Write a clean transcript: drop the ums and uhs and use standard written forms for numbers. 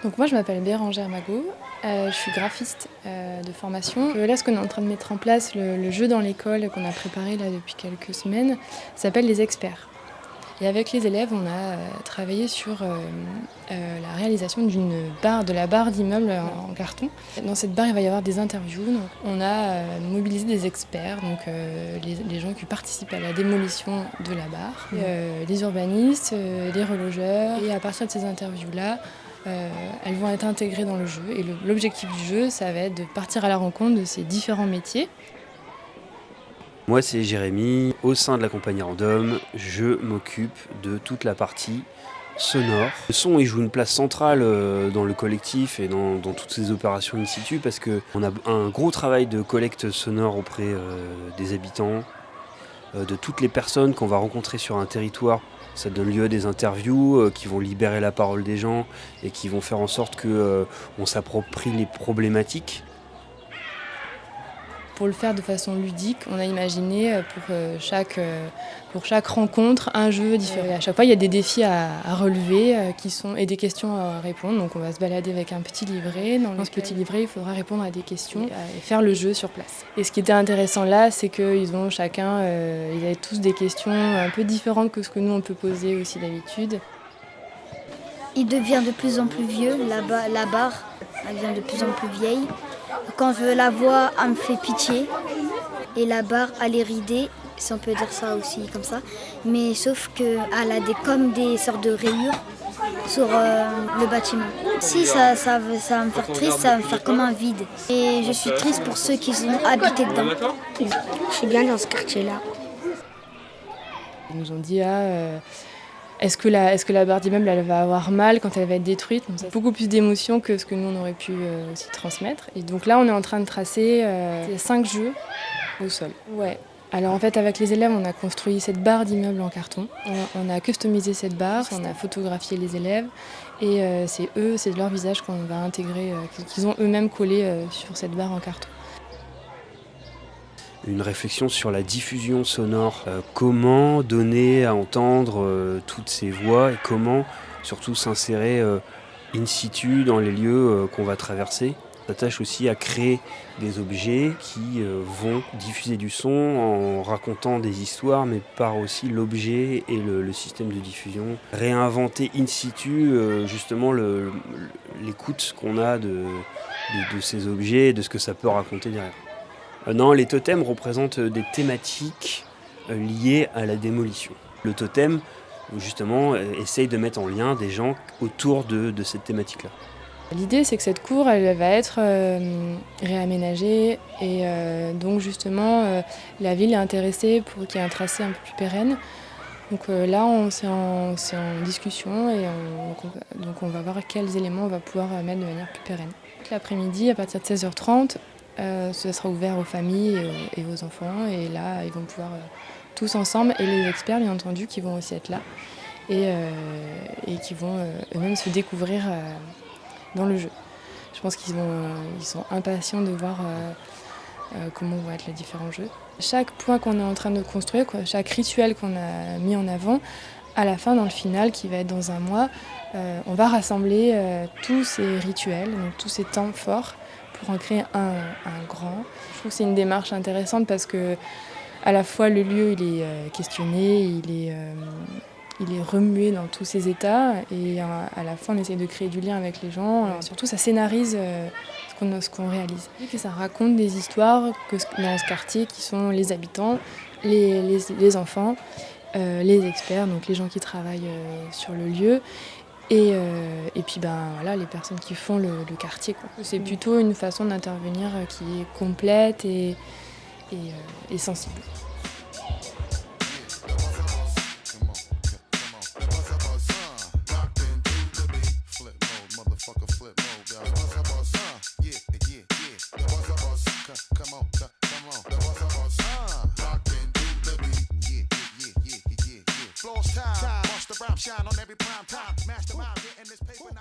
Donc moi je m'appelle Bérangère Magot, je suis graphiste de formation. Là ce qu'on est en train de mettre en place, le jeu dans l'école qu'on a préparé là depuis quelques semaines, s'appelle les experts. Et avec les élèves on a travaillé sur la réalisation de la barre d'immeuble en carton. Dans cette barre il va y avoir des interviews, donc on a mobilisé des experts, donc les gens qui participent à la démolition de la barre, les urbanistes, les relogeurs, et à partir de ces interviews-là, elles vont être intégrées dans le jeu et l'objectif du jeu, ça va être de partir à la rencontre de ces différents métiers. Moi c'est Jérémy, au sein de la compagnie Random, je m'occupe de toute la partie sonore. Le son il joue une place centrale dans le collectif et dans toutes ces opérations in situ parce qu'on a un gros travail de collecte sonore auprès des habitants, de toutes les personnes qu'on va rencontrer sur un territoire. Ça donne lieu à des interviews qui vont libérer la parole des gens et qui vont faire en sorte qu'on s'approprie les problématiques. Pour le faire de façon ludique, on a imaginé pour chaque rencontre un jeu différent. Et à chaque fois, il y a des défis à relever et des questions à répondre. Donc on va se balader avec un petit livret. Dans ce petit livret, il faudra répondre à des questions et faire le jeu sur place. Et ce qui était intéressant là, c'est qu'ils ont chacun, ils avaient tous des questions un peu différentes que ce que nous on peut poser aussi d'habitude. Il devient de plus en plus vieux, la barre, elle devient de plus en plus vieille. Quand je la vois, elle me fait pitié. Et la barre, elle est ridée, si on peut dire ça aussi comme ça. Mais sauf qu'elle a comme des sortes de rayures sur le bâtiment. Si ça va me faire triste, ça va me faire comme un vide. Et je suis triste pour ceux qui ont habité dedans. Je suis bien dans ce quartier-là. Ils nous ont dit est-ce que la barre d'immeuble elle va avoir mal quand elle va être détruite? Donc, ça a beaucoup plus d'émotions que ce que nous on aurait pu aussi transmettre. Et donc là on est en train de tracer 5 jeux au sol. Ouais. Alors en fait avec les élèves on a construit cette barre d'immeuble en carton. On a customisé cette barre, on a photographié les élèves et c'est de leur visage qu'on va intégrer, qu'ils ont eux-mêmes collé sur cette barre en carton. Une réflexion sur la diffusion sonore, comment donner à entendre toutes ces voix et comment surtout s'insérer in situ dans les lieux qu'on va traverser. On s'attache aussi à créer des objets qui vont diffuser du son en racontant des histoires, mais par aussi l'objet et le système de diffusion. Réinventer in situ justement l'écoute qu'on a de ces objets et de ce que ça peut raconter derrière. Non, les totems représentent des thématiques liées à la démolition. Le totem, justement, essaye de mettre en lien des gens autour de cette thématique-là. L'idée, c'est que cette cour, elle va être réaménagée et donc justement, la ville est intéressée pour qu'il y ait un tracé un peu plus pérenne. Donc là, c'est en discussion et donc on va voir quels éléments on va pouvoir mettre de manière plus pérenne. L'après-midi, à partir de 16h30, ça sera ouvert aux familles et aux enfants et là ils vont pouvoir tous ensemble et les experts bien entendu qui vont aussi être là et qui vont eux-mêmes se découvrir dans le jeu. Je pense qu'ils sont impatients de voir comment vont être les différents jeux. Chaque point qu'on est en train de construire, chaque rituel qu'on a mis en avant, à la fin dans le final qui va être dans un mois, on va rassembler tous ces rituels, donc tous ces temps forts pour en créer un grand. Je trouve que c'est une démarche intéressante parce que à la fois le lieu il est questionné, il est remué dans tous ses états et à la fois on essaie de créer du lien avec les gens. Alors, surtout ça scénarise ce qu'on réalise. Et que ça raconte des histoires dans ce quartier qui sont les habitants, les enfants, les experts, donc les gens qui travaillent sur le lieu. Et puis voilà, les personnes qui font le quartier, quoi. C'est plutôt une façon d'intervenir qui est complète et sensible. Shine on every prime time. Mastermind getting this paper.